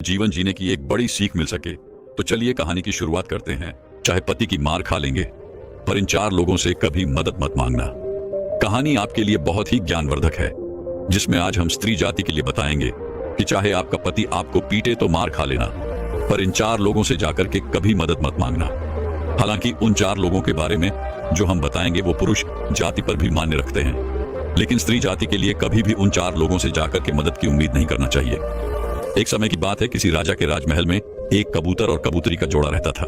जीवन जीने की एक बड़ी सीख मिल सके। तो चलिए कहानी की शुरुआत करते हैं। चाहे पति की मार खा लेंगे, पर इन 4 लोगों से कभी मदद मत मांगना। कहानी आपके लिए बहुत ही ज्ञानवर्धक है, जिसमें आज हम स्त्री जाति के लिए बताएंगे कि चाहे आपका पति आपको पीटे तो मार खा लेना, पर इन 4 लोगों से जाकर के कभी मदद मत मांगना। हालांकि उन 4 लोगों के बारे में जो हम बताएंगे वो पुरुष जाति पर भी मान्य रखते हैं, लेकिन स्त्री जाति के लिए कभी भी उन 4 लोगों से जाकर के मदद की उम्मीद नहीं करना चाहिए। एक समय की बात है, किसी राजा के राजमहल में एक कबूतर और कबूतरी का जोड़ा रहता था।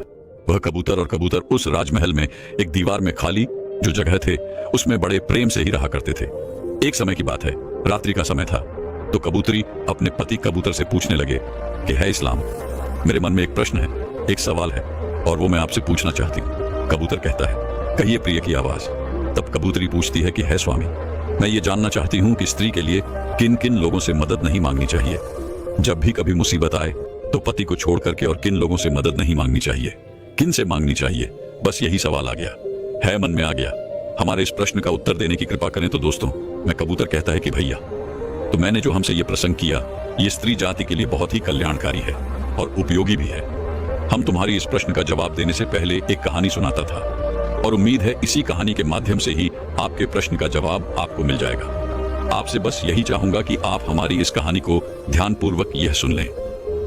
वह कबूतर और कबूतर उस राजमहल में एक दीवार में खाली जो जगह थे उसमें बड़े प्रेम से ही रहा करते थे। एक समय की बात है, रात्रि का समय था, तो कबूतरी अपने पति कबूतर से पूछने लगे कि है इस्लाम, मेरे मन में एक प्रश्न है, एक सवाल है और वो मैं आपसे पूछना चाहती हूँ। कबूतर कहता है, कहिए प्रिय की आवाज। तब कबूतरी पूछती है कि है स्वामी, मैं ये जानना चाहती हूँ कि स्त्री के लिए किन किन लोगों से मदद नहीं मांगनी चाहिए। जब भी कभी मुसीबत आए तो पति को छोड़ करके और किन लोगों से मदद नहीं मांगनी चाहिए, किन से मांगनी चाहिए, बस यही सवाल आ गया है, मन में आ गया। हमारे इस प्रश्न का उत्तर देने की कृपा करें तो दोस्तों, मैं कबूतर कहता है कि भैया, तो मैंने जो हमसे ये प्रसंग किया ये स्त्री जाति के लिए बहुत ही कल्याणकारी है और उपयोगी भी है। हम तुम्हारी इस प्रश्न का जवाब देने से पहले एक कहानी सुनाता था और उम्मीद है इसी कहानी के माध्यम से ही आपके प्रश्न का जवाब आपको मिल जाएगा। आपसे बस यही चाहूंगा कि आप हमारी इस कहानी को ध्यानपूर्वक यह सुन लें।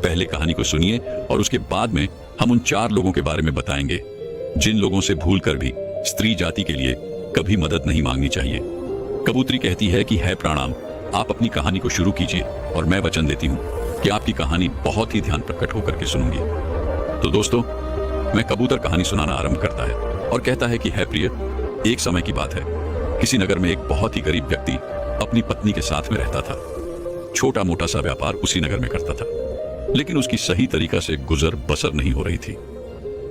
पहले कहानी को सुनिए और उसके बाद में हम उन 4 लोगों के बारे में बताएंगे जिन लोगों से भूलकर भी स्त्री जाति के लिए कभी मदद नहीं मांगनी चाहिए। कबूतरी कहती है कि है प्रणाम, आप अपनी कहानी को शुरू कीजिए और मैं वचन देती हूँ कि आपकी कहानी बहुत ही ध्यान प्रकट होकर के सुनूंगी। तो दोस्तों, मैं कबूतर कहानी सुनाना आरंभ करता है और कहता है कि है प्रिय, एक समय की बात है, किसी नगर में एक बहुत ही गरीब व्यक्ति अपनी पत्नी के साथ में रहता था। छोटा मोटा सा व्यापार उसी नगर में करता था, लेकिन उसकी सही तरीका से गुजर बसर नहीं हो रही थी।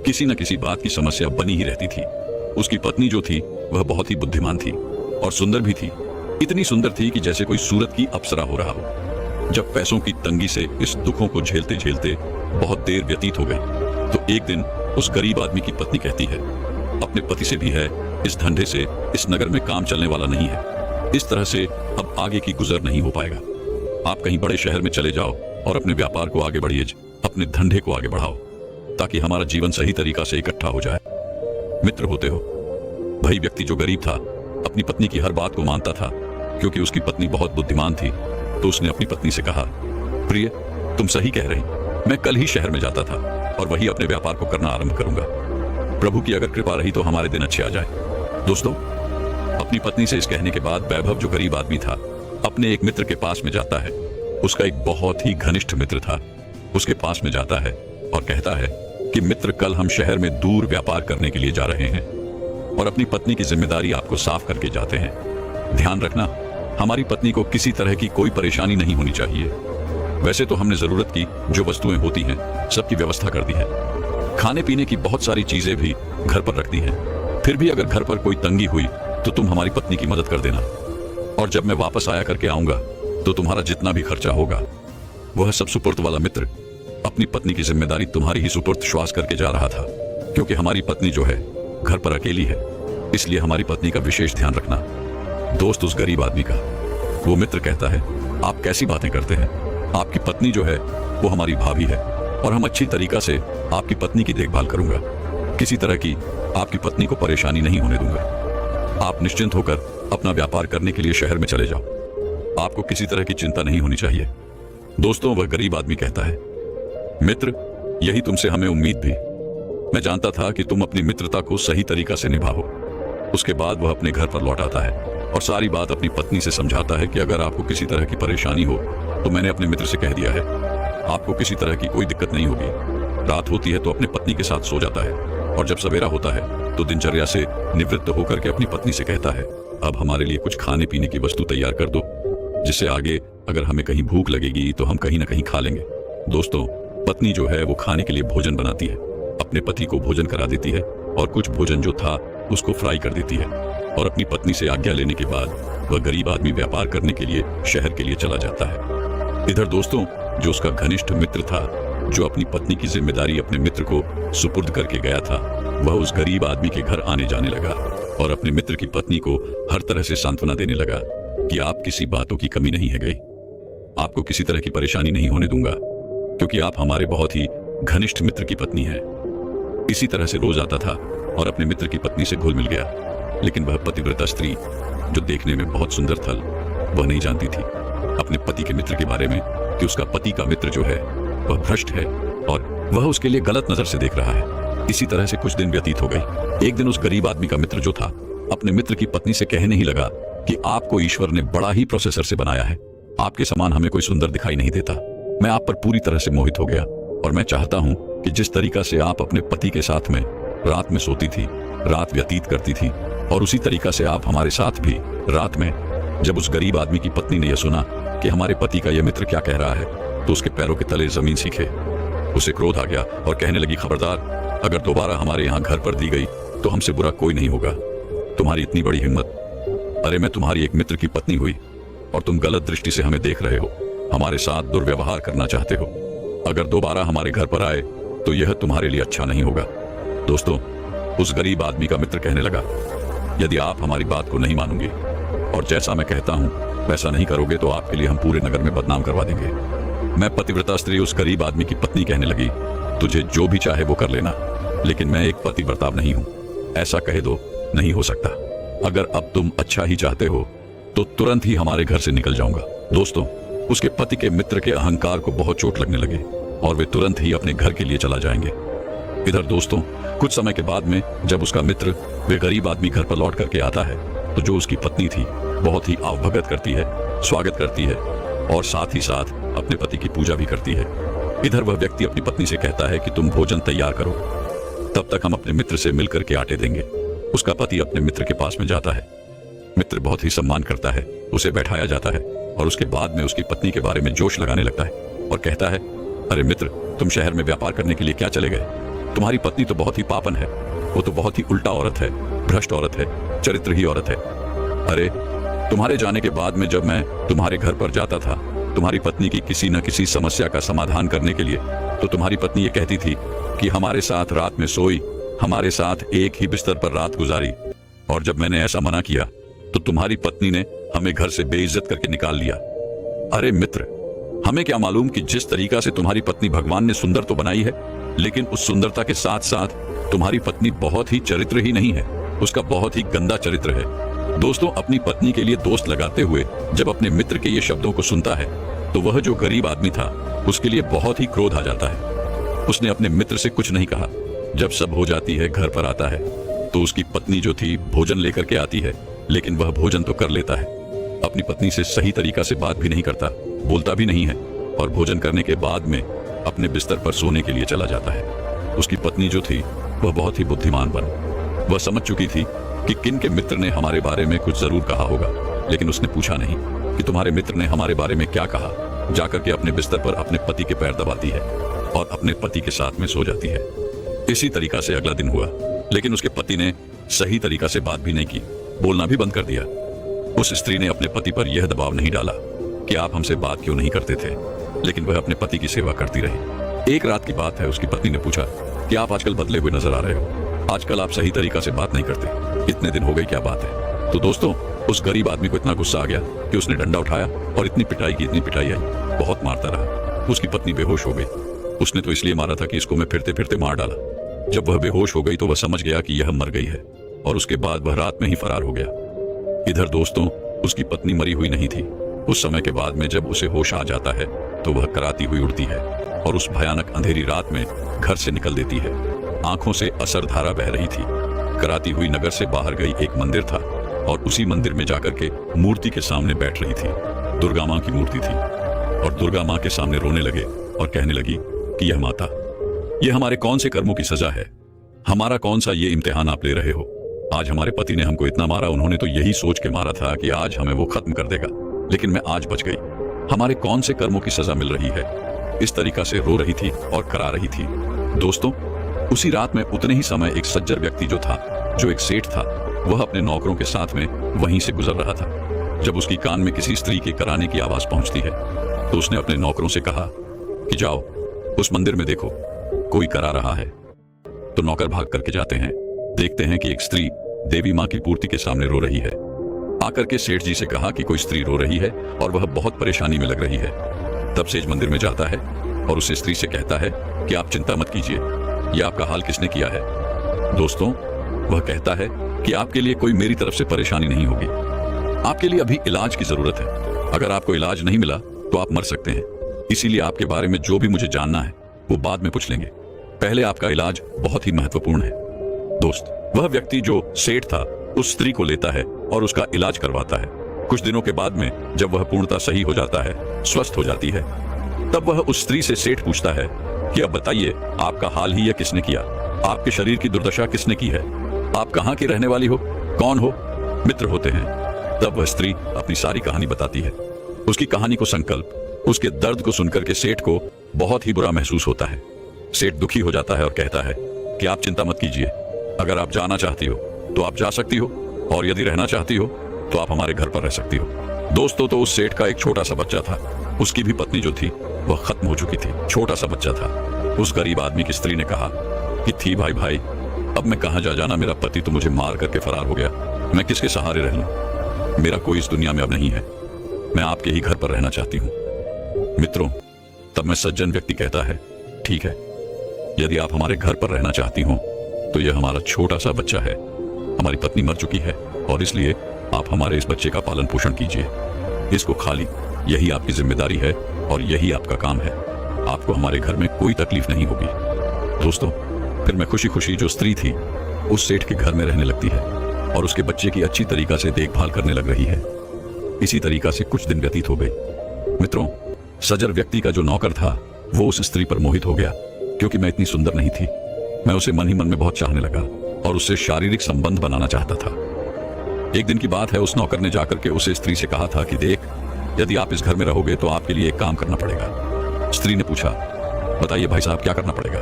किसी न किसी बात की समस्या बनी ही रहती थी। उसकी पत्नी जो थी वह बहुत ही बुद्धिमान थी और सुंदर भी थी, इतनी सुंदर थी कि जैसे कोई सूरत की अप्सरा हो रहा हो। जब पैसों की तंगी से इस दुखों को झेलते झेलते बहुत देर व्यतीत हो गई तो एक दिन उस गरीब आदमी की पत्नी कहती है, अपने पति से भी है, इस धंधे से इस नगर में काम चलने वाला नहीं है, इस तरह से अब आगे की गुजर नहीं हो पाएगा। आप कहीं बड़े शहर में चले जाओ और अपने व्यापार को आगे बढ़िए, अपने धंधे को आगे बढ़ाओ, ताकि हमारा जीवन सही तरीका से इकट्ठा हो जाए। मित्र होते हो। भाई व्यक्ति जो गरीब था अपनी पत्नी की हर बात को मानता था, क्योंकि उसकी पत्नी बहुत बुद्धिमान थी। तो उसने अपनी पत्नी से कहा, प्रिय, तुम सही कह रही, मैं कल ही शहर में जाता था और वही अपने व्यापार को करना आरंभ करूंगा। प्रभु की अगर कृपा रही तो हमारे दिन अच्छे आ जाए। दोस्तों, अपनी पत्नी से इस कहने के बाद वैभव जो गरीब आदमी था अपने एक मित्र के पास में जाता है। उसका एक बहुत ही घनिष्ठ मित्र था। उसके पास में जाता है और कहता है कि मित्र, कल हम शहर में दूर व्यापार करने के लिए जा रहे हैं और अपनी पत्नी की जिम्मेदारी आपको साफ करके जाते हैं। ध्यान रखना, हमारी पत्नी को किसी तरह की कोई परेशानी नहीं होनी चाहिए। वैसे तो हमने जरूरत की जो वस्तुएं होती हैं सबकी व्यवस्था कर दी है, खाने पीने की बहुत सारी चीजें भी घर पर रख दी हैं। फिर भी अगर घर पर कोई तंगी हुई तो तुम हमारी पत्नी की मदद कर देना, और जब मैं वापस आया करके आऊंगा तो तुम्हारा जितना भी खर्चा होगा वह सब सुपुर्द वाला मित्र अपनी पत्नी की जिम्मेदारी तुम्हारी ही सुपुर्द श्वास करके जा रहा था। क्योंकि हमारी पत्नी जो है घर पर अकेली है, इसलिए हमारी पत्नी का विशेष ध्यान रखना। दोस्त उस गरीब आदमी का। वो मित्र कहता है, आप कैसी बातें करते हैं, आपकी पत्नी जो है वो हमारी भाभी है और हम अच्छी तरीका से आपकी पत्नी की देखभाल करूंगा। किसी तरह की आपकी पत्नी को परेशानी नहीं होने दूंगा। आप निश्चिंत होकर अपना व्यापार करने के लिए शहर में चले जाओ, आपको किसी तरह की चिंता नहीं होनी चाहिए। दोस्तों, वह गरीब आदमी कहता है, मित्र, यही तुमसे हमें उम्मीद थी। मैं जानता था कि तुम अपनी मित्रता को सही तरीका से निभाओ। उसके बाद वह अपने घर पर लौट आता है और सारी बात अपनी पत्नी से समझाता है कि अगर आपको किसी तरह की परेशानी हो तो मैंने अपने मित्र से कह दिया है, आपको किसी तरह की कोई दिक्कत नहीं होगी। रात होती है तो अपनी पत्नी के साथ सो जाता है और जब सवेरा होता है तो दिनचर्या से निवृत्त होकर के अपनी पत्नी से कहता है, अब हमारे लिए कुछ खाने पीने की वस्तु तैयार कर दो, जिससे आगे अगर हमें कहीं भूख लगेगी तो हम कहीं ना कहीं खा लेंगे। दोस्तों, पत्नी जो है वो खाने के लिए भोजन बनाती है, अपने पति को भोजन करा देती है और कुछ भोजन जो था उसको फ्राई कर देती है और अपनी पत्नी से आज्ञा लेने के बाद वह गरीब आदमी व्यापार करने के लिए शहर के लिए चला जाता है। इधर दोस्तों, जो उसका घनिष्ठ मित्र था, जो अपनी पत्नी की जिम्मेदारी अपने मित्र को सुपुर्द करके गया था, वह उस गरीब आदमी के घर आने जाने लगा और अपने मित्र की पत्नी को हर तरह से सांत्वना देने लगा कि आप किसी बातों की कमी नहीं है गई, आपको किसी तरह की परेशानी नहीं होने दूंगा। क्योंकि आप हमारे बहुत ही घनिष्ठ मित्र की पत्नी हैं। इसी तरह से रोज आता था और अपने मित्र की पत्नी से घुल मिल गया। लेकिन वह पतिव्रता स्त्री, जो देखने में बहुत सुंदर थल, वह नहीं जानती थी अपने पति के मित्र के बारे में कि उसका पति का मित्र जो है वह भ्रष्ट है और वह उसके लिए गलत नजर से देख रहा है। इसी तरह से कुछ दिन व्यतीत हो गई। एक दिन उस गरीब आदमी का मित्र जो था अपने मित्र की पत्नी से कहने ही लगा कि आपको ईश्वर ने बड़ा ही प्रोसेसर से बनाया है। आपके समान हमें कोई सुंदर दिखाई नहीं देता। मैं आप पर पूरी तरह से मोहित हो गया और मैं चाहता हूं कि जिस तरीका से आप अपने पति के साथ में रात में सोती थी, रात व्यतीत करती थी, और उसी तरीका से आप हमारे साथ भी रात में। जब उस गरीब आदमी की पत्नी ने यह सुना कि हमारे पति का यह मित्र क्या कह रहा है, तो उसके पैरों के तले जमीन सीखे। उसे क्रोध आ गया और कहने लगी, खबरदार, अगर दोबारा हमारे यहाँ घर पर दी गई तो हमसे बुरा कोई नहीं होगा। तुम्हारी इतनी बड़ी हिम्मत। अरे मैं तुम्हारी एक मित्र की पत्नी हुई और तुम गलत दृष्टि से हमें देख रहे हो, हमारे साथ दुर्व्यवहार करना चाहते हो। अगर दोबारा हमारे घर पर आए तो यह तुम्हारे लिए अच्छा नहीं होगा। दोस्तों, उस गरीब आदमी का मित्र कहने लगा, यदि आप हमारी बात को नहीं मानोगे और जैसा मैं कहता हूं वैसा नहीं करोगे तो आपके लिए हम पूरे नगर में बदनाम करवा देंगे। मैं पतिव्रता स्त्री उस गरीब आदमी की पत्नी कहने लगी, तुझे जो भी चाहे वो कर लेना, लेकिन मैं एक पतिव्रता नहीं हूं। ऐसा कहे दो, नहीं हो सकता। अगर अब तुम अच्छा ही चाहते हो तो तुरंत ही हमारे घर से निकल जाऊंगा। दोस्तों, उसके पति के मित्र के अहंकार को बहुत चोट लगने लगे और वे तुरंत ही अपने घर के लिए चला जाएंगे। इधर दोस्तों, कुछ समय के बाद में जब उसका मित्र वे गरीब आदमी घर पर लौट करके आता है तो जो उसकी पत्नी थी बहुत ही आवभगत करती है, स्वागत करती है और साथ ही साथ अपने पति की पूजा भी करती है। इधर वह व्यक्ति अपनी पत्नी से कहता है कि तुम भोजन तैयार करो, तब तक हम अपने मित्र से मिलकर के आटे देंगे। उसका पति अपने मित्र के पास में जाता है। मित्र बहुत ही सम्मान करता है, उसे बैठाया जाता है और उसके बाद में उसकी पत्नी के बारे में जोश लगाने लगता है और कहता है, अरे मित्र, तुम शहर में व्यापार करने के लिए क्या चले गए? तुम्हारी पत्नी तो बहुत ही पापन है, वो तो बहुत ही उल्टा औरत है, भ्रष्ट औरत है, चरित्रहीन औरत है। अरे तुम्हारे जाने के बाद में जब मैं तुम्हारे घर पर जाता था तुम्हारी पत्नी की किसी न किसी समस्या का समाधान करने के लिए, तो तुम्हारी पत्नी ये कहती थी कि हमारे साथ रात में सोई, हमारे साथ एक ही बिस्तर पर रात गुजारी, और जब मैंने ऐसा मना किया तो तुम्हारी पत्नी ने हमें घर से बेइज्जत करके निकाल लिया। अरे मित्र, हमें क्या मालूम कि जिस तरीका से तुम्हारी पत्नी भगवान ने सुंदर तो बनाई है, लेकिन उस सुंदरता के साथ साथ तुम्हारी पत्नी बहुत ही चरित्र ही नहीं है, उसका बहुत ही गंदा चरित्र है। दोस्तों, अपनी पत्नी के लिए दोस्त लगाते हुए जब अपने मित्र के ये शब्दों को सुनता है तो वह जो गरीब आदमी था उसके लिए बहुत ही क्रोध आ जाता है। उसने अपने मित्र से कुछ नहीं कहा। जब सब हो जाती है, घर पर आता है तो उसकी पत्नी जो थी भोजन लेकर के आती है, लेकिन वह भोजन तो कर लेता है, अपनी पत्नी से सही तरीका से बात भी नहीं करता, बोलता भी नहीं है और भोजन करने के बाद में अपने बिस्तर पर सोने के लिए चला जाता है। उसकी पत्नी जो थी वह बहुत ही बुद्धिमान बन, वह समझ चुकी थी कि किन के मित्र ने हमारे बारे में कुछ जरूर कहा होगा, लेकिन उसने पूछा नहीं कि तुम्हारे मित्र ने हमारे बारे में क्या कहा। जाकर के अपने बिस्तर पर अपने पति के पैर दबाती है और अपने पति के साथ में सो जाती है। इसी तरीका से अगला दिन हुआ, लेकिन उसके पति ने सही तरीका से बात भी नहीं की, बोलना भी बंद कर दिया। उस स्त्री ने अपने पति पर यह दबाव नहीं डाला कि आप हमसे बात क्यों नहीं करते थे, लेकिन वह अपने पति की सेवा करती रही। एक रात की बात है, उसकी पत्नी ने पूछा कि आप आजकल बदले हुए नजर आ रहे हो, आजकल आप सही तरीका से बात नहीं करते, इतने दिन हो गए, क्या बात है? तो दोस्तों, उस गरीब आदमी को इतना गुस्सा आ गया कि उसने डंडा उठाया और इतनी पिटाई की, इतनी पिटाई आई, बहुत मारता रहा। उसकी पत्नी बेहोश हो गई। उसने तो इसलिए मारा था कि इसको मैं फिरते फिरते मार डाला। जब वह बेहोश हो गई तो वह समझ गया कि यह मर गई है और उसके बाद वह रात में ही फरार हो गया। इधर दोस्तों, उसकी पत्नी मरी हुई नहीं थी। उस समय के बाद में जब उसे होश आ जाता है तो वह कराती हुई उड़ती है और उस भयानक अंधेरी रात में घर से निकल देती है। आंखों से असरधारा बह रही थी। कराती हुई नगर से बाहर गई एक मंदिर था और उसी मंदिर में जाकर के मूर्ति के सामने बैठ रही थी। दुर्गा माँ की मूर्ति थी और दुर्गा माँ के सामने रोने लगे और कहने लगी कि यह माता, यह हमारे कौन से कर्मों की सजा है? हमारा कौन सा ये इम्तिहान आप ले रहे हो? आज हमारे पति ने हमको इतना मारा, उन्होंने तो यही सोच के मारा था कि आज हमें वो खत्म कर देगा, लेकिन मैं आज बच गई। हमारे कौन से कर्मों की सजा मिल रही है? इस तरीका से रो रही थी और करा रही थी। दोस्तों, उसी रात में उतने ही समय एक सज्जन व्यक्ति जो था, जो एक सेठ था, वह अपने नौकरों के साथ में वहीं से गुजर रहा था। जब उसकी कान में किसी स्त्री के कराने की आवाज पहुंचती है तो उसने अपने नौकरों से कहा कि जाओ उस मंदिर में देखो, कोई करा रहा है। तो नौकर भाग करके जाते हैं, देखते हैं कि एक स्त्री देवी माँ की मूर्ति के सामने रो रही है। आकर के सेठ जी से कहा कि कोई स्त्री रो रही है और वह बहुत परेशानी में लग रही है। तब सेठ मंदिर में जाता है और उसे स्त्री से कहता है कि आप चिंता मत कीजिए, यह आपका हाल किसने किया है। दोस्तों, वह कहता है कि आपके लिए कोई मेरी तरफ से परेशानी नहीं होगी, आपके लिए अभी इलाज की जरूरत है। अगर आपको इलाज नहीं मिला तो आप मर सकते हैं, इसीलिए आपके बारे में जो भी मुझे जानना है वो बाद में पूछ लेंगे, पहले आपका इलाज बहुत ही महत्वपूर्ण है। दोस्त, वह व्यक्ति जो सेठ था उस स्त्री को लेता है और उसका इलाज करवाता है। कुछ दिनों के बाद में जब वह पूर्णतः सही हो जाता है, स्वस्थ हो जाती है, तब वह उस स्त्री से सेठ पूछता है कि अब बताइए, आपका हाल ही यह किसने किया, आपके शरीर की दुर्दशा किसने की है, आप कहाँ की रहने वाली हो, कौन हो, मित्र होते हैं। तब वह स्त्री अपनी सारी कहानी बताती है। उसकी कहानी को संकल्प, उसके दर्द को सुनकर के सेठ को बहुत ही बुरा महसूस होता है। सेठ दुखी हो जाता है और कहता है कि आप चिंता मत कीजिए, अगर आप जाना चाहती हो तो आप जा सकती हो, और यदि रहना चाहती हो तो आप हमारे घर पर रह सकती हो। दोस्तों, तो उस सेठ का एक छोटा सा बच्चा था, उसकी भी पत्नी जो थी वह खत्म हो चुकी थी, छोटा सा बच्चा था। उस गरीब आदमी की स्त्री ने कहा कि थी भाई, अब मैं कहाँ जा जाना, मेरा पति तो मुझे मार करके फरार हो गया, मैं किसके सहारे रह लूं, मेरा कोई इस दुनिया में अब नहीं है, मैं आपके ही घर पर रहना चाहती हूँ। मित्रों, तब मैं सज्जन व्यक्ति कहता है, ठीक है, यदि आप हमारे घर पर रहना चाहती हो तो यह हमारा छोटा सा बच्चा है, हमारी पत्नी मर चुकी है और इसलिए आप हमारे इस बच्चे का पालन पोषण कीजिए, इसको खाली, यही आपकी जिम्मेदारी है और यही आपका काम है, आपको हमारे घर में कोई तकलीफ नहीं होगी। दोस्तों, फिर मैं खुशी खुशी जो स्त्री थी उस सेठ के घर में रहने लगती है और उसके बच्चे की अच्छी तरीका से देखभाल करने लग रही है। इसी तरीका से कुछ दिन व्यतीत हो गए। मित्रों, सज्जन व्यक्ति का जो नौकर था वो उस स्त्री पर मोहित हो गया, क्योंकि मैं इतनी सुंदर नहीं थी। मैं उसे मन ही मन में बहुत चाहने लगा और उससे शारीरिक संबंध बनाना चाहता था। एक दिन की बात है, उस नौकर ने जाकर के उसे स्त्री से कहा था कि देख, यदि आप इस घर में रहोगे तो आपके लिए एक काम करना पड़ेगा। स्त्री ने पूछा, बताइए भाई साहब, क्या करना पड़ेगा।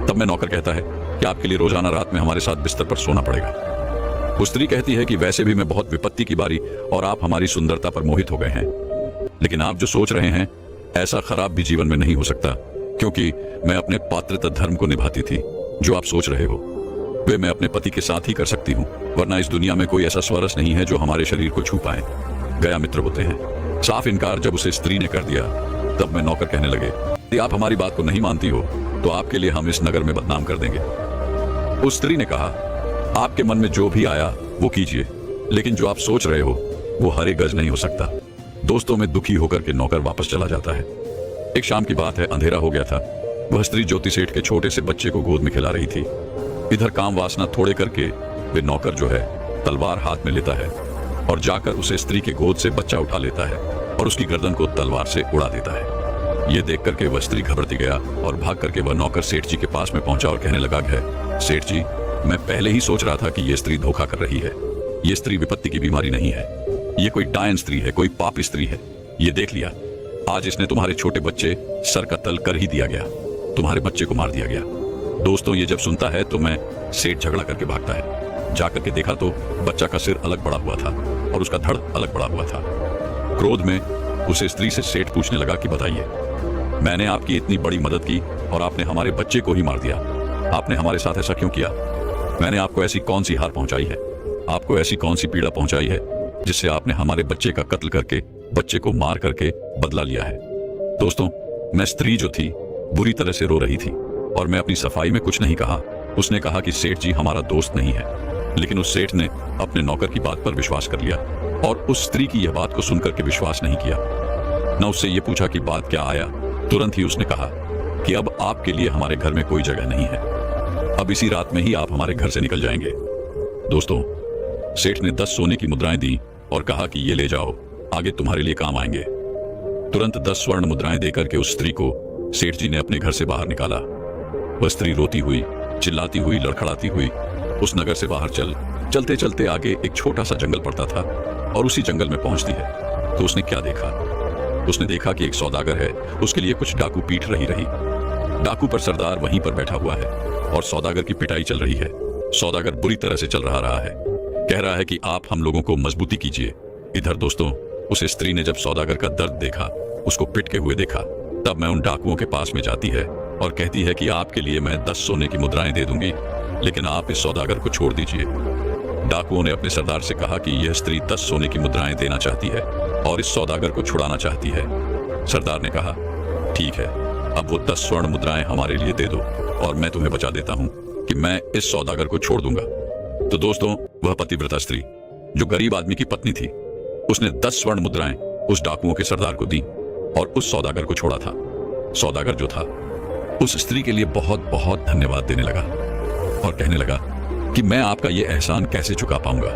तब मैं नौकर कहता है कि आपके लिए रोजाना रात में हमारे साथ बिस्तर पर सोना पड़ेगा। वो स्त्री कहती है कि वैसे भी मैं बहुत विपत्ति की बारी और आप हमारी सुंदरता पर मोहित हो गए हैं, लेकिन आप जो सोच रहे हैं ऐसा खराब भी जीवन में नहीं हो सकता, क्योंकि मैं अपने पात्रता धर्म को निभाती थी। जो आप सोच रहे हो वे मैं अपने पति के साथ ही कर सकती हूँ, वरना इस दुनिया में कोई ऐसा स्वरस नहीं है जो हमारे शरीर को छू पाए। गया मित्र होते हैं। साफ इनकार जब उसे स्त्री ने कर दिया, तब मैं नौकर कहने लगे, यदि आप हमारी बात को नहीं मानती हो तो आपके लिए हम इस नगर में बदनाम कर देंगे। उस स्त्री ने कहा, आपके मन में जो भी आया वो कीजिए, लेकिन जो आप सोच रहे हो वो हर एक गज नहीं हो सकता। दोस्तों, में दुखी होकर के नौकर वापस चला जाता है। एक शाम की बात है, अंधेरा हो गया था। वह स्त्री ज्योति सेठ के छोटे से बच्चे को गोद में खिला रही थी। इधर काम वासना थोड़े करके वे नौकर जो है तलवार हाथ में लेता है और जाकर उसे स्त्री के गोद से बच्चा उठा लेता है और उसकी गर्दन को तलवार से उड़ा देता है। ये देख करके वह स्त्री घबराती गया और भाग करके वह नौकर सेठ जी के पास में पहुंचा और कहने लगा, सेठ जी, मैं पहले ही सोच रहा था कि ये स्त्री धोखा कर रही है। ये स्त्री विपत्ति की बीमारी नहीं है, ये कोई डायन स्त्री है, कोई पाप स्त्री है। ये देख लिया, आज इसने तुम्हारे छोटे बच्चे सर का तल कर ही दिया गया, तुम्हारे बच्चे को मार दिया गया। दोस्तों, ये जब सुनता है तो मैं सेठ झगड़ा करके भागता है। जाकर के देखा तो बच्चा का सिर अलग बढ़ा हुआ था और उसका धड़ अलग बढ़ा हुआ था। क्रोध में उसे स्त्री से सेठ पूछने लगा कि बताइए, मैंने आपकी इतनी बड़ी मदद की और आपने हमारे बच्चे को ही मार दिया, आपने हमारे साथ ऐसा क्यों किया? मैंने आपको ऐसी कौन सी हार पहुंचाई है, आपको ऐसी कौन सी पीड़ा पहुंचाई है जिससे आपने हमारे बच्चे का कत्ल करके, बच्चे को मार करके बदला लिया है? दोस्तों, मैं स्त्री जो थी बुरी तरह से रो रही थी और मैं अपनी सफाई में कुछ नहीं कहा। उसने कहा कि सेठ जी हमारा दोस्त नहीं है, लेकिन उस सेठ ने अपने नौकर की बात पर विश्वास कर लिया और उस स्त्री की यह बात को सुनकर के विश्वास नहीं किया। न उससे यह पूछा कि बात क्या आया, तुरंत ही उसने कहा कि अब आपके लिए हमारे घर में कोई जगह नहीं है, अब इसी रात में ही आप हमारे घर से निकल जाएंगे। दोस्तों, सेठ ने 10 सोने की मुद्राएं दी और कहा कि ये ले जाओ, आगे तुम्हारे लिए काम आएंगे। तुरंत 10 स्वर्ण मुद्राएं देकर के उस स्त्री को सेठ जी ने अपने घर से बाहर निकाला। वह स्त्री रोती हुई, चिल्लाती हुई, लड़खड़ाती हुई उस नगर से बाहर चलते चलते आगे एक छोटा सा जंगल पड़ता था और उसी जंगल में पहुंचती है तो उसने क्या देखा? उसने देखा कि एक सौदागर है, उसके लिए कुछ डाकू पीट रही। डाकू पर सरदार वहीं पर बैठा हुआ है और सौदागर की पिटाई चल रही है। सौदागर बुरी तरह से चल रहा है, कह रहा है कि आप हम लोगों को मजबूती कीजिए। इधर दोस्तों, उस स्त्री ने जब सौदागर का दर्द देखा, उसको पिटके हुए देखा, तब मैं उन डाकुओं के पास में जाती है और कहती है कि आपके लिए मैं 10 सोने की मुद्राएं दे दूंगी, लेकिन आप इस सौदागर को छोड़ दीजिए। डाकुओं ने अपने सरदार से कहा कि यह स्त्री 10 सोने की मुद्राएं देना चाहती है और इस सौदागर को छुड़ाना चाहती है। सरदार ने कहा, ठीक है, अब वो 10 स्वर्ण मुद्राएं हमारे लिए दे दो और मैं तुम्हें बचा देता हूँ कि मैं इस सौदागर को छोड़ दूंगा। तो दोस्तों, वह पतिव्रता स्त्री जो गरीब आदमी की पत्नी थी, उसने 10 स्वर्ण मुद्राएं उस डाकुओं के सरदार को दी और उस सौदागर को छोड़ा था। सौदागर जो था उस स्त्री के लिए बहुत बहुत धन्यवाद देने लगा और कहने लगा कि मैं आपका ये एहसान कैसे चुका पाऊंगा।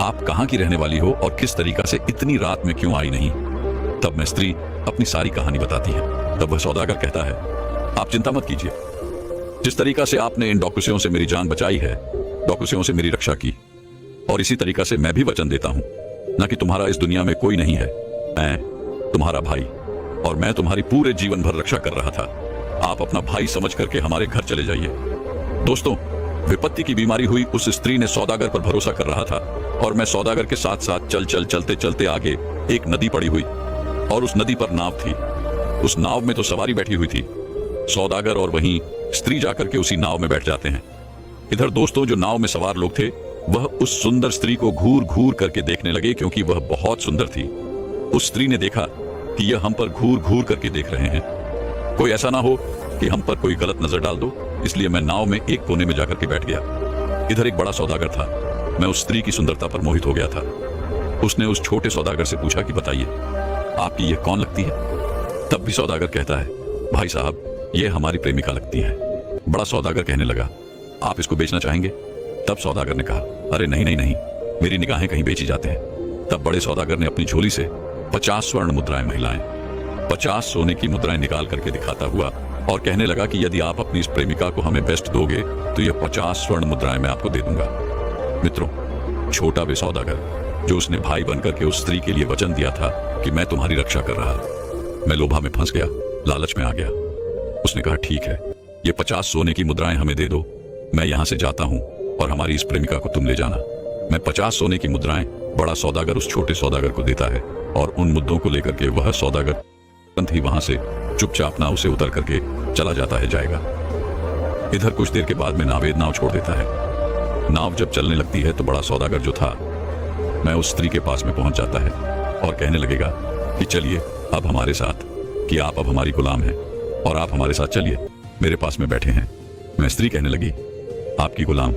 आप कहां की रहने वाली हो और किस तरीका से इतनी रात में क्यों आई नहीं। तब मैं स्त्री अपनी सारी कहानी बताती है। तब वह सौदागर कहता है, आप चिंता मत कीजिए, जिस तरीका से आपने इन डॉकुसियों से मेरी जान बचाई है, डॉकुसियों से मेरी रक्षा की, और इसी तरीका से मैं भी वचन देता हूं ना कि तुम्हारा इस दुनिया में कोई नहीं है। मैं तुम्हारा भाई और मैं तुम्हारी पूरे जीवन भर रक्षा कर रहा था। आप अपना भाई समझ करके हमारे घर चले जाइए। दोस्तों, विपत्ति की बीमारी हुई उस स्त्री ने सौदागर पर भरोसा कर रहा था और मैं सौदागर के साथ साथ चलते चलते आगे एक नदी पड़ी हुई और उस नदी पर नाव थी। उस नाव में तो सवारी बैठी हुई थी। सौदागर और वहीं स्त्री जाकर के उसी नाव में बैठ जाते हैं। इधर दोस्तों, जो नाव में सवार लोग थे वह उस सुंदर स्त्री को घूर घूर करके देखने लगे, क्योंकि वह बहुत सुंदर थी। उस स्त्री ने देखा कि यह हम पर घूर घूर करके देख रहे हैं, कोई ऐसा ना हो कि हम पर कोई गलत नजर डाल दो, इसलिए मैं नाव में एक कोने में जाकर के बैठ गया। इधर एक बड़ा सौदागर था। मैं उस स्त्री की सुंदरता पर मोहित हो गया था। उसने उस छोटे सौदागर से पूछा कि बताइए, आपकी यह कौन लगती है। तब भी सौदागर कहता है, भाई साहब, यह हमारी प्रेमिका लगती है। बड़ा सौदागर कहने लगा, आप इसको बेचना चाहेंगे। तब सौदागर ने कहा, अरे नहीं नहीं नहीं, मेरी निगाहें कहीं बेची जाते हैं। तब बड़े सौदागर ने अपनी झोली से 50 स्वर्ण मुद्राएं महिलाएं 50 सोने की मुद्राएं निकाल करके दिखाता हुआ और कहने लगा कि यदि आप अपनी इस प्रेमिका को हमें बेस्ट दोगे तो यह 50 स्वर्ण मुद्राएं मैं आपको दे दूंगा। मित्रों, छोटा वे सौदागर जो उसने भाई बनकर के उस स्त्री के लिए वचन दिया था कि मैं तुम्हारी रक्षा कर रहा, मैं लोभा में फंस गया, लालच में आ गया। उसने कहा, ठीक है, ये 50 सोने की मुद्राएं हमें दे दो, मैं यहां से जाता हूं और हमारी इस प्रेमिका को तुम ले जाना। मैं 50 सोने की मुद्राएं बड़ा सौदागर उस छोटे सौदागर को देता है और उन मुद्दों को लेकर के वह सौदागर तुरंत ही वहां से चुपचाप नाव से उतर करके चला जाता है जाएगा। इधर कुछ देर के बाद में नावेद नाव छोड़ देता है। नाव जब चलने लगती है तो बड़ा सौदागर जो था मैं उस स्त्री के पास में पहुंच जाता है और कहने लगेगा कि चलिए अब हमारे साथ, कि आप अब हमारी गुलाम हैं और आप हमारे साथ चलिए, मेरे पास में बैठे हैं। मैं स्त्री कहने लगी, आपकी गुलाम?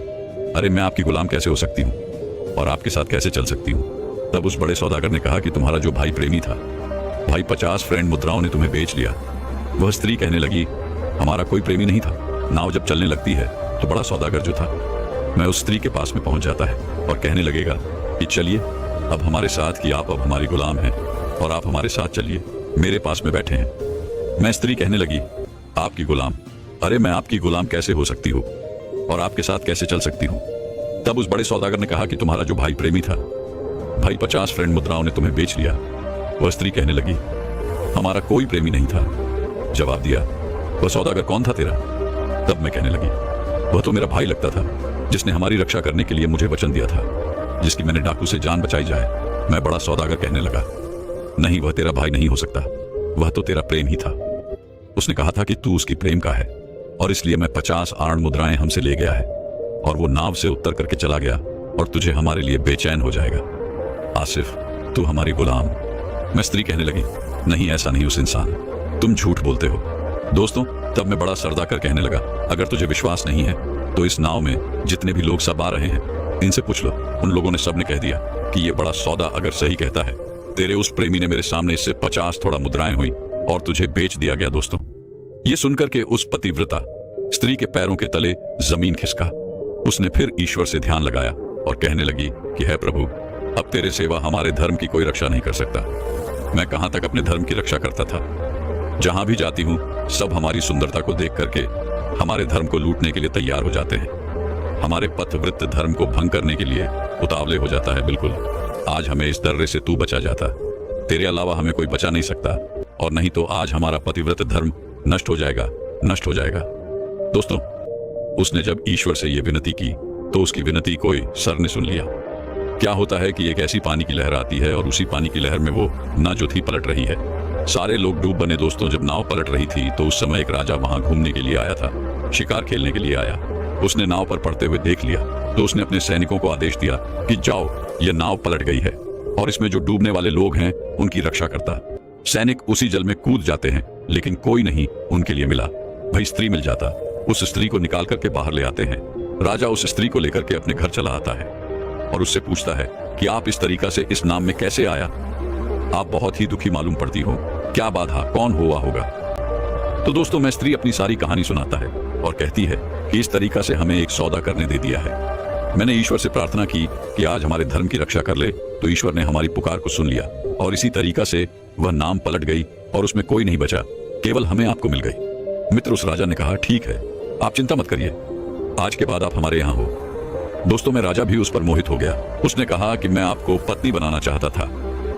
अरे मैं आपकी गुलाम कैसे हो सकती हूँ और आपके साथ कैसे चल सकती हूँ। तब उस बड़े सौदागर ने कहा कि तुम्हारा जो भाई प्रेमी था, भाई 50 फ्रेंड मुद्राओं ने तुम्हें बेच लिया। वह स्त्री कहने लगी, हमारा कोई प्रेमी नहीं था। नाव जब चलने लगती है तो बड़ा सौदागर जो था मैं उस स्त्री के पास में पहुंच जाता है और कहने लगेगा कि चलिए अब हमारे साथ, कि आप अब हमारी गुलाम हैं और आप हमारे साथ चलिए, मेरे पास में बैठे हैं। मैं स्त्री कहने लगी, आपकी गुलाम? अरे मैं आपकी गुलाम कैसे हो सकती हूँ और आपके साथ कैसे चल सकती हूँ। तब उस बड़े सौदागर ने कहा कि तुम्हारा जो भाई प्रेमी था, भाई 50 फ्रेंड मुद्राओं ने तुम्हें बेच लिया। वह स्त्री कहने लगी, हमारा कोई प्रेमी नहीं था। जवाब दिया, वह सौदागर कौन था तेरा? तब मैं कहने लगी, वह तो मेरा भाई लगता था, जिसने हमारी रक्षा करने के लिए मुझे वचन दिया था, जिसकी मैंने डाकू से जान बचाई जाए। मैं बड़ा सौदागर कहने लगा, नहीं, वह तेरा भाई नहीं हो सकता, वह तो तेरा प्रेम ही था। उसने कहा था कि तू उसकी प्रेम का है और इसलिए मैं 50 आर्ण मुद्राएं हमसे ले गया है और वो नाव से उतर करके चला गया और तुझे हमारे लिए बेचैन हो जाएगा। आसिफ, तू हमारी गुलाम। मैं स्त्री कहने लगी, नहीं, ऐसा नहीं उस इंसान, तुम झूठ बोलते हो। दोस्तों, तब मैं बड़ा सरदाकर कहने लगा, अगर तुझे विश्वास नहीं है तो इस नाव में जितने भी लोग सब आ रहे हैं इनसे पूछ लो। उन लोगों ने सबने कह दिया कि ये बड़ा सौदा अगर सही कहता है। तेरे उस प्रेमी ने मेरे सामने इससे 50 थोड़ा मुद्राएं हुई और तुझे बेच दिया गया। दोस्तों, ये सुनकर के उस पतिव्रता स्त्री के पैरों के तले जमीन खिसका। उसने फिर ईश्वर से ध्यान लगाया और कहने लगी कि हे प्रभु, अब तेरे सेवा हमारे धर्म की कोई रक्षा नहीं कर सकता। मैं कहां तक अपने धर्म की रक्षा करता था। जहां भी जाती हूं सब हमारी सुंदरता को देख करके हमारे धर्म को लूटने के लिए तैयार हो जाते हैं। हमारे पथवृत्त धर्म को भंग करने के लिए उतावले हो जाता है। बिल्कुल, आज हमें इस दर्रे से तू बचा जाता, तेरे अलावा हमें कोई बचा नहीं सकता, और नहीं तो आज हमारा पतिव्रत धर्म नष्ट हो जाएगा, नष्ट हो जाएगा। दोस्तों, उसने जब ईश्वर से यह विनती की तो उसकी विनती कोई सर ने सुन लिया। क्या होता है कि एक ऐसी पानी की लहर आती है और उसी पानी की लहर में वो ना जो थी पलट रही है। सारे लोग डूब बने। दोस्तों, जब नाव पलट रही थी तो उस समय एक राजा वहां घूमने के लिए आया था, शिकार खेलने के लिए आया। उसने नाव पर पड़ते हुए देख लिया तो उसने अपने सैनिकों को आदेश दिया कि जाओ, यह नाव पलट गई है और इसमें जो डूबने वाले लोग हैं उनकी रक्षा करता। सैनिक उसी जल में कूद जाते हैं लेकिन कोई नहीं उनके लिए मिला। भाई स्त्री मिल जाता, उस स्त्री को निकाल करके बाहर ले आते हैं। राजा उस स्त्री को लेकर के अपने घर चला आता है और उससे पूछता है कि आप इस तरीका से इस नाम में कैसे आया? आप बहुत ही दुखी मालूम पड़ती हो, क्या बाधा, कौन हुआ होगा? तो दोस्तों मैं स्त्री अपनी सारी कहानी सुनाता है और कहती है कि इस तरीका से हमें एक सौदा करने दे दिया है। मैंने ईश्वर से प्रार्थना की कि आज हमारे धर्म की रक्षा कर ले, तो ईश्वर ने हमारी पुकार को सुन लिया और इसी तरीका से वह नाम पलट गई और उसमें कोई नहीं बचा, केवल हमें आपको मिल गई। मित्र उस राजा ने कहा, ठीक है, आप चिंता मत करिए, आज के बाद आप हमारे यहाँ हो। दोस्तों में राजा भी उस पर मोहित हो गया। उसने कहा कि मैं आपको पत्नी बनाना चाहता था।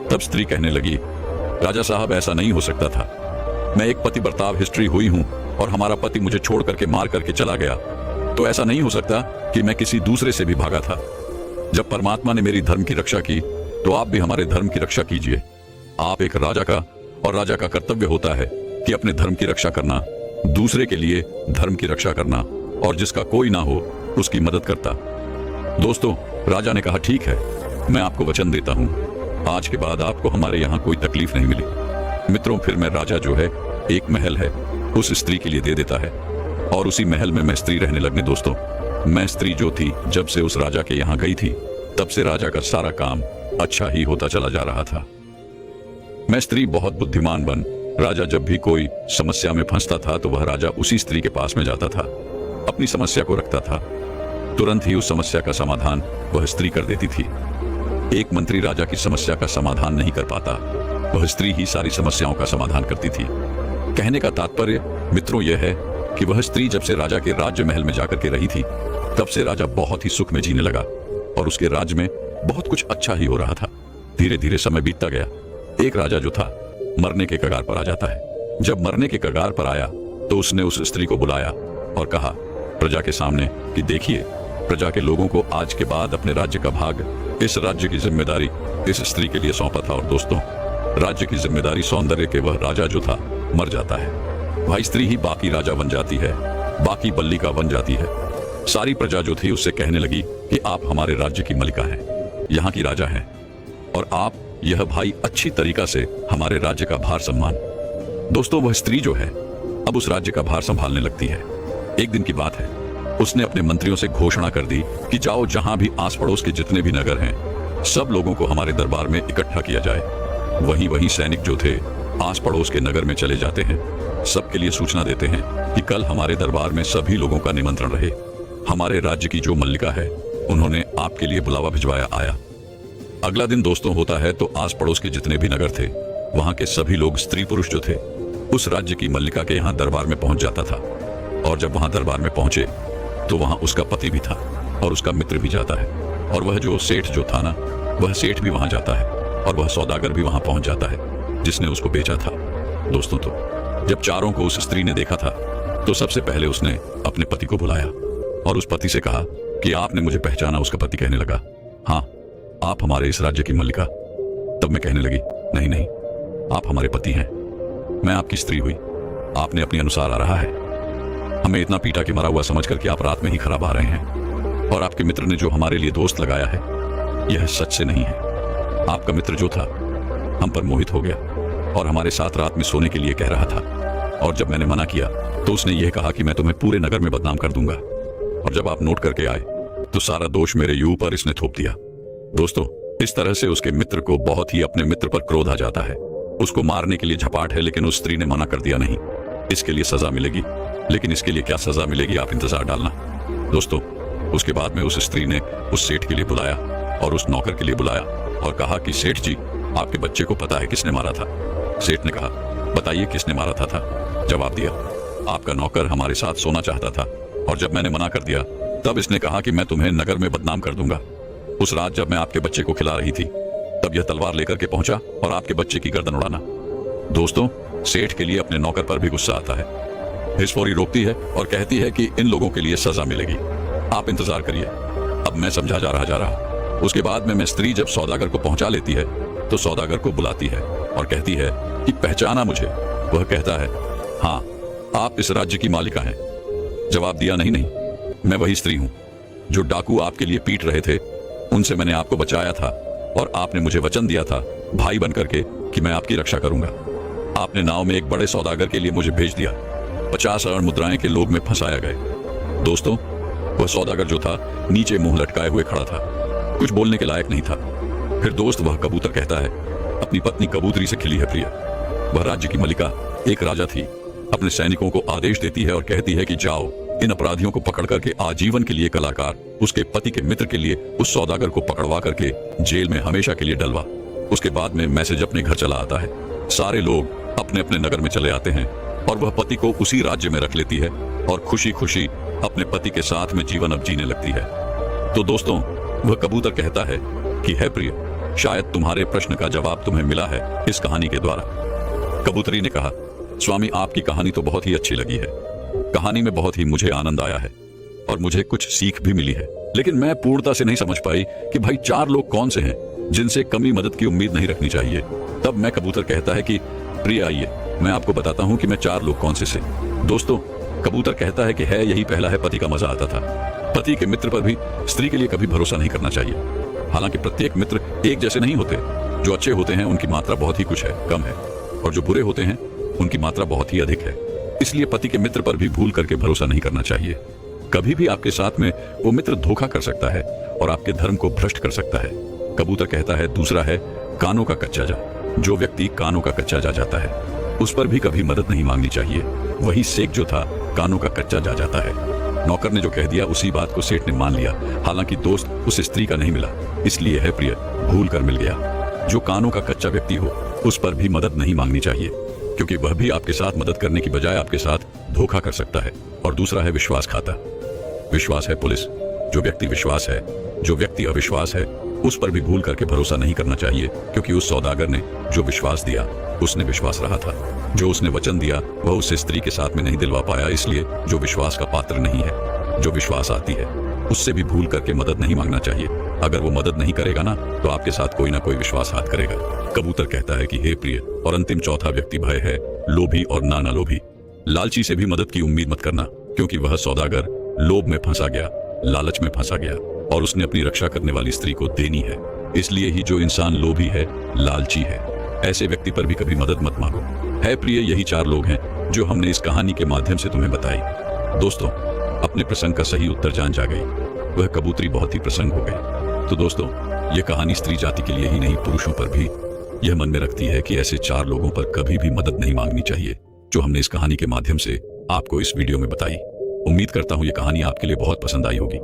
तब स्त्री कहने लगी, राजा साहब ऐसा नहीं हो सकता था, मैं एक पति बर्ताव हिस्ट्री हुई हूँ और हमारा पति मुझे छोड़ करके मार करके चला गया, तो ऐसा नहीं हो सकता कि मैं किसी दूसरे से भी भागा था। जब परमात्मा ने मेरी धर्म की रक्षा की तो आप भी हमारे धर्म की रक्षा कीजिए। आप एक राजा का, और राजा का कर्तव्य होता है कि अपने धर्म की रक्षा करना, दूसरे के लिए धर्म की रक्षा करना, और जिसका कोई ना हो उसकी मदद करता। दोस्तों राजा ने कहा, ठीक है, मैं आपको वचन देता हूँ, आज के बाद आपको हमारे यहाँ कोई तकलीफ नहीं मिली। मित्रों फिर मैं राजा जो है एक महल है उस स्त्री के लिए दे देता है और उसी महल में मैं स्त्री रहने लगने। दोस्तों मैं स्त्री जो थी जब से उस राजा के यहाँ गई थी तब से राजा का सारा काम अच्छा ही होता चला जा रहा था। मैं स्त्री बहुत बुद्धिमान बन, राजा जब भी कोई समस्या में फंसता था तो वह राजा उसी स्त्री के पास में जाता था, अपनी समस्या को रखता था, तुरंत ही उस समस्या का समाधान वह स्त्री कर देती थी। एक मंत्री राजा की समस्या का समाधान नहीं कर पाता, वह स्त्री ही सारी समस्याओं का समाधान करती थी। कहने का तात्पर्य मित्रों यह है कि वह स्त्री जब से राजा के राज्य महल में जाकर के रही थी तब से राजा बहुत ही सुख में जीने लगा और उसके राज्य में बहुत कुछ अच्छा ही हो रहा था। धीरे धीरे समय बीतता गया। एक राजा जो था मरने के कगार पर आ जाता है। जब मरने के कगार पर आया तो उसने उस स्त्री को बुलाया और कहा प्रजा के सामने कि देखिए, प्रजा के लोगों को आज के बाद अपने राज्य का भाग, इस राज्य की जिम्मेदारी इस स्त्री के लिए सौंपा था। और दोस्तों राज्य की जिम्मेदारी सौंदर्य के वह राजा जो था मर जाता है, भाई स्त्री ही बाकी राजा बन जाती है, बाकी बल्लिका बन जाती है। सारी प्रजा जो थी उससे कहने लगी कि आप हमारे राज्य की मलिका हैं, यहाँ की राजा हैं, और आप यह भाई अच्छी तरीका से हमारे राज्य का भार सम्मान। दोस्तों वह स्त्री जो है अब उस राज्य का भार संभालने लगती है। एक दिन की बात है, उसने अपने मंत्रियों से घोषणा कर दी कि जाओ, जहां भी आस पड़ोस के जितने भी नगर हैं सब लोगों को हमारे दरबार में इकट्ठा किया जाए। वहीं सैनिक जो थे आस पड़ोस के नगर में चले जाते हैं, सबके लिए सूचना देते हैं कि कल हमारे दरबार में सभी लोगों का निमंत्रण रहे। हमारे राज्य की जो मल्लिका है उन्होंने आपके लिए बुलावा भिजवाया आया। अगला दिन दोस्तों होता है तो आस पड़ोस के जितने भी नगर थे वहां के सभी लोग, स्त्री पुरुष जो थे, उस राज्य की मल्लिका के यहाँ दरबार में पहुंच जाता था। और जब वहां दरबार में पहुंचे तो वहां उसका पति भी था और उसका मित्र भी जाता है, और वह जो सेठ जो था ना, वह सेठ भी वहां जाता है, और वह सौदागर भी वहां पहुंच जाता है जिसने उसको बेचा था। दोस्तों तो जब चारों को उस स्त्री ने देखा था तो सबसे पहले उसने अपने पति को बुलाया और उस पति से कहा कि आपने मुझे पहचाना? उसका पति कहने लगा, हाँ, आप हमारे इस राज्य की मल्लिका? तब मैं कहने लगी, नहीं नहीं, आप हमारे पति हैं, मैं आपकी स्त्री हुई, आपने अपने अनुसार आ रहा है। हमें इतना पीटा कि मरा हुआ समझ करके आप रात में ही खराब आ रहे हैं, और आपके मित्र ने जो हमारे लिए दोस्त लगाया है यह सच से नहीं है। आपका मित्र जो था हम पर मोहित हो गया और हमारे साथ रात में सोने के लिए कह रहा था, और जब मैंने मना किया तो उसने यह कहा कि मैं तुम्हें पूरे नगर में बदनाम कर दूंगा, और जब आप नोट करके आए तो सारा दोष मेरे यूं पर इसने थोप दिया। दोस्तों इस तरह से उसके मित्र को बहुत ही अपने मित्र पर क्रोध आ जाता है। उसको मारने के लिए झपाट है, लेकिन उस स्त्री ने मना कर दिया, नहीं, इसके लिए सजा मिलेगी। लेकिन इसके लिए क्या सजा मिलेगी आप इंतजार डालना। दोस्तों उसके बाद में उस स्त्री ने उस सेठ के लिए बुलाया और उस नौकर के लिए बुलाया और कहा कि सेठ जी, आपके बच्चे को पता है किसने मारा था? सेठ ने कहा, बताइए किसने मारा था? जवाब दिया, आपका नौकर हमारे साथ सोना चाहता था, और जब मैंने मना कर दिया तब इसने कहा कि मैं तुम्हें नगर में बदनाम कर दूंगा। उस रात जब मैं आपके बच्चे को खिला रही थी तब यह तलवार लेकर के पहुंचा और आपके बच्चे की गर्दन उड़ाना। दोस्तों सेठ के लिए अपने नौकर पर भी गुस्सा आता है। हिस्फोरी रोकती है और कहती है कि इन लोगों के लिए सजा मिलेगी, आप इंतजार करिए, अब मैं समझा जा रहा। उसके बाद में स्त्री जब सौदागर को पहुंचा लेती है तो सौदागर को बुलाती है और कहती है कि पहचाना मुझे? वह कहता है, हाँ, आप इस राज्य की मालिका हैं। जवाब दिया, नहीं नहीं, मैं वही स्त्री हूं जो डाकू आपके लिए पीट रहे थे, उनसे मैंने आपको बचाया था और आपने मुझे वचन दिया था भाई बनकर के कि मैं आपकी रक्षा करूंगा। आपने नाव में एक बड़े सौदागर के लिए मुझे भेज दिया। 50 अर्ण मुद्राएं के लोभ में फंसाया गए। दोस्तों, वह सौदागर जो था नीचे मुंह लटकाए हुए खड़ा था, कुछ बोलने के लायक नहीं था। फिर दोस्त वह कबूतर कहता है, अपनी पत्नी कबूतरी से खिली है प्रिय। वह राज्य की मलिका एक राजा थी, अपने सैनिकों को आदेश देती है और कहती है कि जाओ इन अपराधियों को पकड़ करके आजीवन के लिए कलाकार उसके पति के मित्र के लिए उस सौदागर को पकड़वा करके जेल में हमेशा के लिए डलवा। उसके बाद में मैसेज अपने घर चला आता है। सारे लोग अपने अपने नगर में चले आते हैं और वह पति को उसी राज्य में रख लेती है और खुशी खुशी अपने पति के साथ में जीवन अब जीने लगती है। तो दोस्तों, वह कबूतर कहता है कि है प्रिय, शायद तुम्हारे प्रश्न का जवाब तुम्हें मिला है इस कहानी के द्वारा। कबूतरी ने कहा, स्वामी आपकी कहानी तो बहुत ही अच्छी लगी है। कहानी में बहुत ही मुझे आनंद आया है और मुझे कुछ सीख भी मिली है, लेकिन मैं पूर्णता से नहीं समझ पाई कि भाई 4 लोग कौन से हैं जिनसे कमी मदद की उम्मीद नहीं रखनी चाहिए। तब मैं कबूतर कहता है कि प्रिय आइए मैं आपको बताता हूँ कि मैं 4 लोग कौन से। दोस्तों, कबूतर कहता है कि है यही पहला है, पति का मजा आता था। पति के मित्र पर भी स्त्री के लिए कभी भरोसा नहीं करना चाहिए। हालांकि प्रत्येक मित्र एक जैसे नहीं होते। जो अच्छे होते हैं उनकी मात्रा बहुत ही कुछ है, कम है, और जो बुरे होते हैं उनकी मात्रा बहुत ही अधिक है। इसलिए पति के मित्र पर भी भूल करके भरोसा नहीं करना चाहिए। कभी भी आपके साथ में वो मित्र धोखा कर सकता है और आपके धर्म को भ्रष्ट कर सकता है। कबूतर कहता है दूसरा है कानों का कच्चा जा। जो व्यक्ति कानों का कच्चा जा जाता है उस पर भी कभी मदद नहीं मांगनी चाहिए। वही सेठ जो था कानों का कच्चा जा जाता है। नौकर ने जो कह दिया उसी बात को सेठ ने मान लिया। हालांकि दोस्त उस स्त्री का नहीं मिला, इसलिए है प्रिय भूल कर मिल गया। जो कानों का कच्चा व्यक्ति हो उस पर भी मदद नहीं मांगनी चाहिए, क्योंकि वह भी आपके साथ मदद करने की बजाय आपके साथ धोखा कर सकता है। और दूसरा है विश्वासघाता। विश्वास है पुलिस। जो व्यक्ति विश्वास है, जो व्यक्ति अविश्वास है, उस पर भी भूल करके भरोसा नहीं करना चाहिए, क्योंकि उस सौदागर ने जो विश्वास दिया उसने विश्वास रहा था। जो उसने वचन दिया वह उस स्त्री के साथ में नहीं दिलवा पाया, इसलिए जो विश्वास का पात्र नहीं है। जो विश्वास आती है उससे भी भूल करके मदद नहीं मांगना चाहिए। अगर वो मदद नहीं करेगा ना तो आपके साथ कोई ना कोई विश्वासघात करेगा। कबूतर कहता है कि हे प्रिय, और अंतिम चौथा व्यक्ति भय है लोभी और नाना लोभी। लालची से भी मदद की उम्मीद मत करना, क्योंकि वह सौदागर लोभ में फंसा गया, लालच में फंसा गया और उसने अपनी रक्षा करने वाली स्त्री को देनी है। इसलिए ही जो इंसान लोभी है, लालची है, ऐसे व्यक्ति पर भी कभी मदद मत मांगो। है प्रिय, यही 4 लोग हैं जो हमने इस कहानी के माध्यम से तुम्हें बताई। दोस्तों, अपने प्रसंग का सही उत्तर जान जा गई। वह कबूतरी बहुत ही प्रसन्न हो गई। तो दोस्तों, यह कहानी स्त्री जाति के लिए ही नहीं, पुरुषों पर भी यह मन में रखती है कि ऐसे 4 लोगों पर कभी भी मदद नहीं मांगनी चाहिए, जो हमने इस कहानी के माध्यम से आपको इस वीडियो में बताई। उम्मीद करता हूं यह कहानी आपके लिए बहुत पसंद आई होगी।